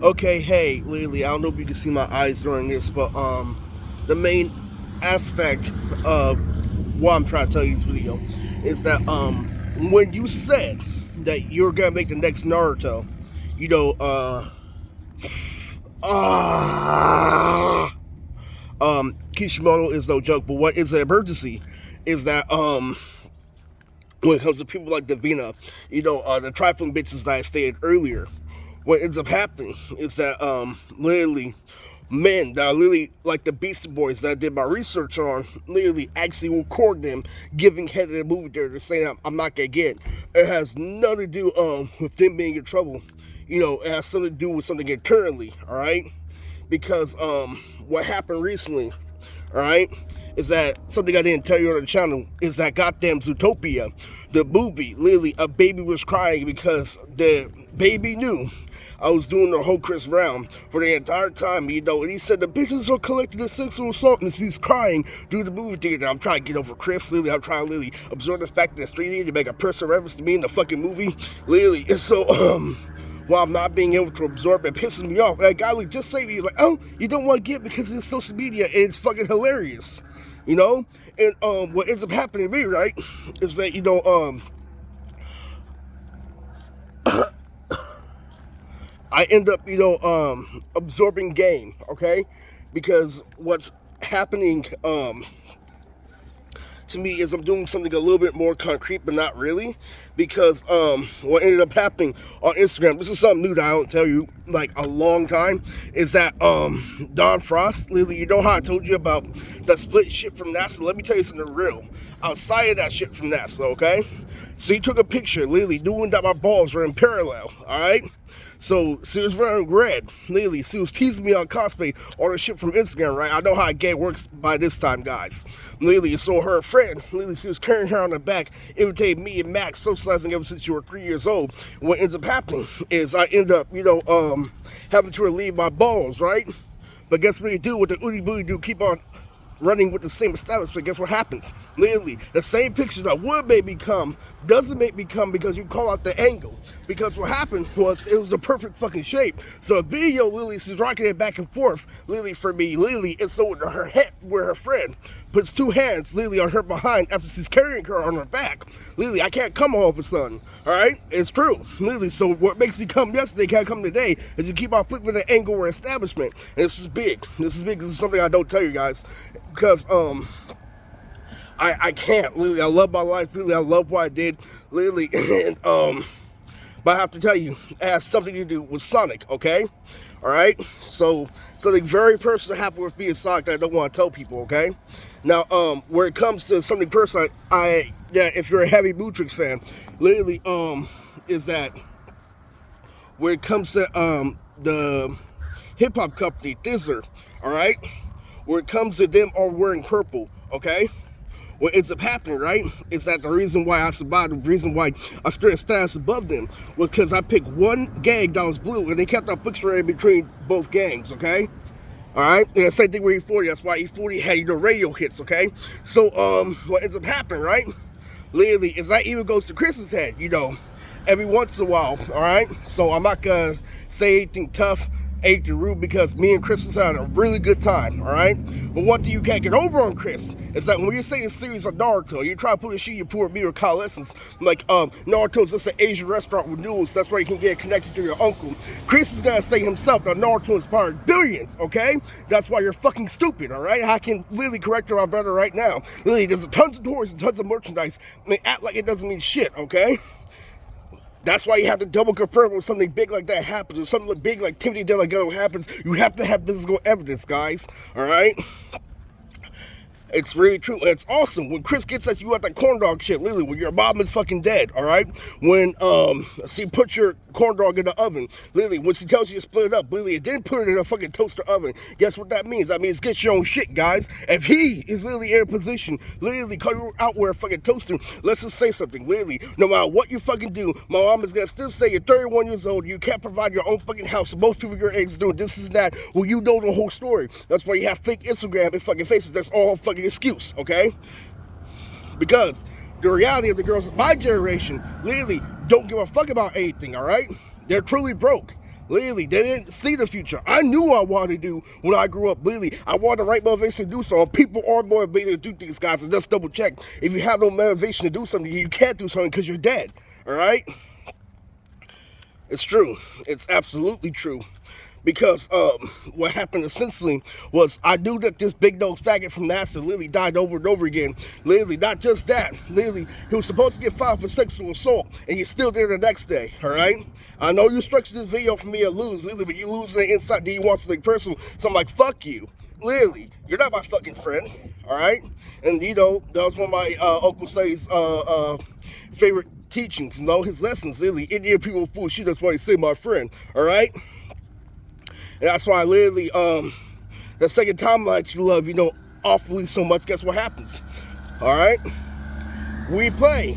Okay, hey, Lily, I don't know if you can see my eyes during this, but the main aspect of what I'm trying to tell you in this video is that when you said that you're gonna make the next Naruto, you know, uh, Kishimoto is no joke, but what is the emergency is that when it comes to people like Davina, the trifling bitches that I stated earlier, what ends up happening is that literally men that are literally like the Beastie Boys that I did my research on, literally actually record them giving head to the movie theater saying I'm not gonna get. It has nothing to do with them being in trouble. It has something to do with something internally, alright? Because what happened recently, alright, is that something I didn't tell you on the channel is that goddamn Zootopia, the movie, literally a baby was crying because the baby knew I was doing the whole Chris Brown for the entire time, and he said the bitches are collecting the sexual assault and he's crying through the movie theater. I'm trying to get over Chris, literally, I'm trying to literally absorb the fact that it's 3D to make a personal reference to me in the fucking movie, literally, and so, while I'm not being able to absorb it, pisses me off. Like, guy would just say to me, like, oh, you don't want to get because it's social media and it's fucking hilarious, you know? And what ends up happening to me, right, is that, I end up, absorbing game, okay? Because what's happening, to me is I'm doing something a little bit more concrete, but not really, because what ended up happening on Instagram, this is something new that I don't tell you like a long time, is that Don Frost, Lily, you know how I told you about that split shit from NASA? Let me tell you something real. Outside of that shit from NASA, okay? So he took a picture, Lily, doing that my balls were in parallel, alright? So she was wearing red. Lily, she was teasing me on cosplay or the shit from Instagram, right? I know how a gay works by this time, guys. Lily, so her friend, Lily, she was carrying her on the back, imitating me and Max, socializing ever since you were 3 years old. What ends up happening is I end up, having to relieve my balls, right? But guess what you do with the ooty booty do? Keep on running with the same establishment. Guess what happens? Literally, the same picture that would make me come doesn't make me come because you call out the angle. Because what happened was it was the perfect fucking shape. So a video, Lily, she's rocking it back and forth. Lily, for me, Lily, and so her head, where her friend puts two hands, Lily, on her behind after she's carrying her on her back. Lily, I can't come all of a sudden. All right, it's true, Lily. So what makes me come yesterday can't come today is you keep on flipping the angle or establishment. And this is big. This is big. This is something I don't tell you guys because I can't, Lily. I love my life, Lily. I love what I did, Lily, and but I have to tell you, it has something to do with Sonic, okay? All right. So something very personal happened with me and Sonic that I don't want to tell people, okay? Now, where it comes to something personal, if you're a heavy Mootrix fan, literally, is that where it comes to the hip hop company Thizzer, all right? Where it comes to them all wearing purple, okay? What ends up happening, right, is that the reason why I survived, the reason why I stood a status above them was because I picked one gang that was blue and they kept on fluctuating between both gangs, okay? All right, and the same thing with E40. That's why E40 had radio hits. Okay, so what ends up happening, right? Literally, is that even goes to Chris's head, every once in a while. All right, so I'm not gonna say anything tough, anything rude, because me and Chris has had a really good time. All right, but one thing you can't get over on Chris is that when you're saying series of Naruto, you try to put a shit you pour me or Kyle Essence, like Naruto's just an Asian restaurant with noodles. That's where you can get connected to your uncle. Chris is gonna say himself that Naruto inspired billions. Okay, that's why you're fucking stupid. All right, I can literally correct my brother right now. Literally, there's tons of toys and tons of merchandise. And they act like it doesn't mean shit. Okay. That's why you have to double confirm when something big like that happens, or something big like Timothy Delgado happens. You have to have physical evidence, guys. All right. It's really true. It's awesome when Chris gets at you at that corn dog shit, literally, when your mom is fucking dead, all right? When she put your corn dog in the oven, literally, when she tells you to split it up, literally, it didn't put it in a fucking toaster oven. Guess what that means? That means get your own shit, guys. If he is literally in a position, literally, call you out where a fucking toaster, let's just say something, literally, no matter what you fucking do, my mom is gonna still say you're 31 years old, you can't provide your own fucking house. So most people your age is doing this and that. Well, you know the whole story. That's why you have fake Instagram and fucking faces. That's all fucking excuse, okay? Because the reality of the girls of my generation literally don't give a fuck about anything, all right? They're truly broke. Literally, they didn't see the future. I knew what I wanted to do when I grew up. Literally, I wanted the right motivation to do so. People are motivated to do things, guys. And just double check. If you have no motivation to do something, you can't do something because you're dead. All right? It's true. It's absolutely true. Because what happened essentially was I knew that this big nose faggot from NASA literally died over and over again. Literally, not just that. Literally, he was supposed to get filed for sexual assault, and he's still there the next day. All right. I know you structured this video for me to lose, literally, but you lose on the inside. Do you want something personal? So I'm like, fuck you. Literally, you're not my fucking friend. All right. And you know that was one of my Uncle Say's favorite teachings. You know his lessons. Literally, Indian people fool shit. That's why he say my friend. All right. And that's why literally, the second time I let you love, you know, awfully so much, guess what happens? All right? We play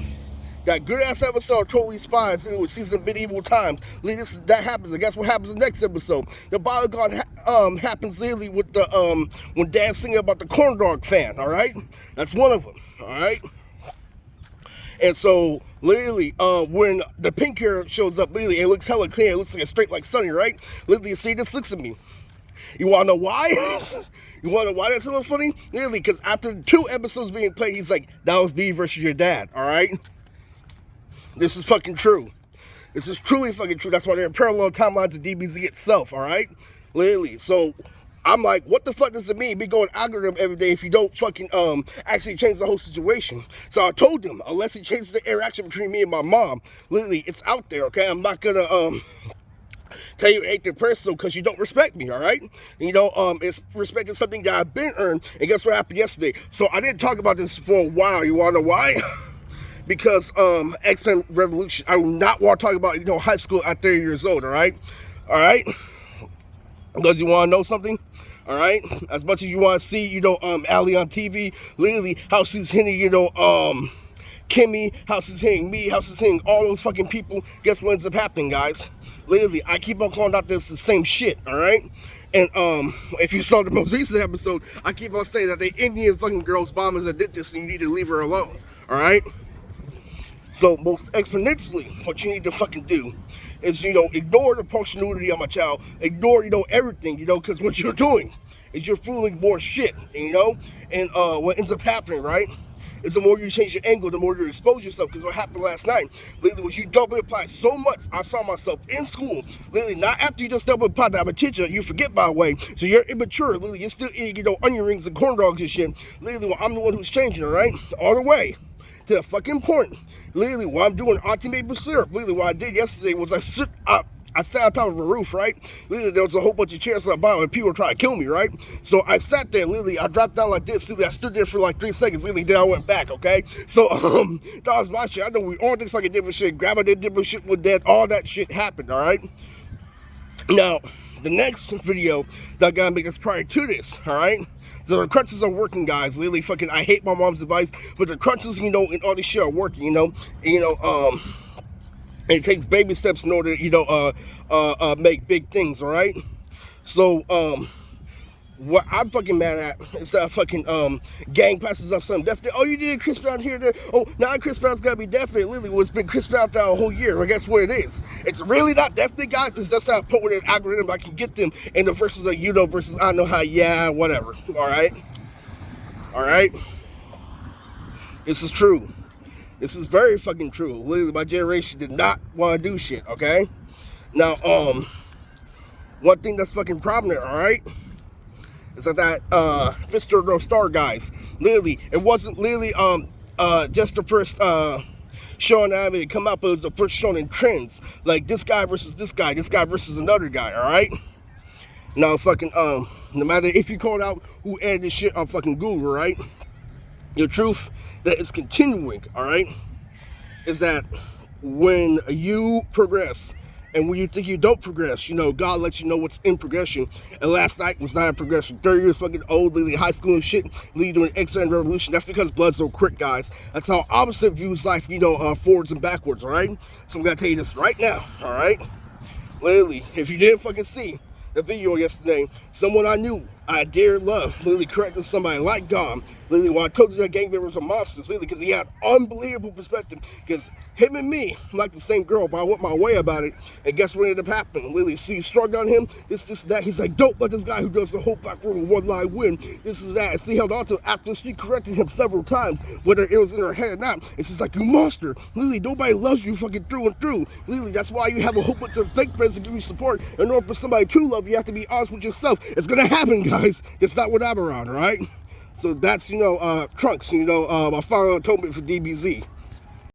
that good-ass episode of Totally Spies, with season Medieval Times. That happens, and guess what happens in the next episode? The bodyguard happens literally with the, when Dan's singing about the corn dog fan, all right? That's one of them, all right? And so, literally, when the pink hair shows up, literally, it looks hella clear. It looks like a straight like Sunny, right? Literally, see, just looks at me. You want to know why? You want to know why that's a little funny? Literally, because after 2 episodes being played, he's like, that was me versus your dad, all right? This is fucking true. This is truly fucking true. That's why they're in parallel timelines of DBZ itself, all right? Literally, so I'm like, what the fuck does it mean? Be going algorithm every day if you don't fucking actually change the whole situation. So I told him, unless he changes the interaction between me and my mom, literally, it's out there, okay? I'm not gonna tell you anything personal because you don't respect me, all right? And, you know, it's respecting something that I've been earned. And guess what happened yesterday? So I didn't talk about this for a while. You wanna know why? Because X-Men Revolution, I do not want to talk about, you know, high school at 30 years old, all right? All right? Because you want to know something? All right? As much as you want to see, you know, Allie on TV, literally, how she's hitting, you know, Kimmy, how she's hitting me, how she's hitting all those fucking people. Guess what ends up happening, guys? Literally, I keep on calling out this the same shit, all right? And if you saw the most recent episode, I keep on saying that the Indian fucking girl's bombers that did this and you need to leave her alone, all right? So most exponentially, what you need to fucking do is, you know, ignore the functionality of my child, ignore, you know, everything, you know, because what you're doing is you're fooling more shit, you know, and what ends up happening, right, is the more you change your angle, the more you expose yourself, because what happened last night, literally, was you double apply so much, I saw myself in school, literally, not after you just double apply that I'm a teacher, you forget, by the way, so you're immature, literally, you're still eating, you know, onion rings and corn dogs and shit, literally, well, I'm the one who's changing, all right, all the way to the fucking point. Literally, what I'm doing Auntie maple syrup. Literally, what I did yesterday was I sat on top of a roof, right? Literally, there was a whole bunch of chairs on the bottom and people were trying to kill me, right? So I sat there, literally, I dropped down like this. Literally, I stood there for like 3 seconds. Literally, then I went back, okay? So, that was my shit. I know we all did fucking different shit. Grandma did different shit with that. All that shit happened, all right? Now, the next video that I'm gonna make is prior to this, all right? So the crutches are working, guys. Literally, fucking, I hate my mom's advice, but the crutches, you know, and all this shit are working, you know. And, you know, and it takes baby steps in order, you know, make big things, all right? So, what I'm fucking mad at is that fucking gang passes up something definite. Oh, you did Chris Brown here, there. Oh, now Chris Brown's gotta be definite. Literally, well, it's been Chris Brown throughout a whole year. Well, guess what it is? It's really not definite, guys. It's just not put with an algorithm. I can get them in the verses of you know versus I know how. Yeah, whatever. All right, all right. This is true. This is very fucking true. Literally, my generation did not want to do shit. Okay. Now, one thing that's fucking prominent. All right. It's like that Fister No Star guys. Literally, it wasn't literally just the first show on anime to come out, but it was the first shown in trends. Like this guy versus this guy versus another guy, alright? Now fucking no matter if you call out who aired this shit on fucking Google, right? The truth that is continuing, alright, is that when you progress and when you think you don't progress, you know, God lets you know what's in progression. And last night was not in progression. 30 years fucking old, literally high school and shit, leading to an X-Men Revolution. That's because blood's so quick, guys. That's how opposite views life, you know, forwards and backwards, all right? So I'm gonna tell you this right now, all right? Literally, if you didn't fucking see the video yesterday, someone I knew I dare love literally correcting somebody like Dom. Literally, when I told you that gang members are monsters, literally, because he had unbelievable perspective. Because him and me, like the same girl, but I went my way about it. And guess what ended up happening? Literally, see, struck on him, this, that. He's like, don't let this guy who does the whole black room one line win. This is that. And she held on to it after she corrected him several times, whether it was in her head or not. And she's like, you monster. Literally, nobody loves you fucking through and through. Literally, that's why you have a whole bunch of fake friends to give you support. In order for somebody to love you, you have to be honest with yourself. It's gonna happen, guys. It's not what I'm around, right? So that's, Trunks, my final atonement for DBZ.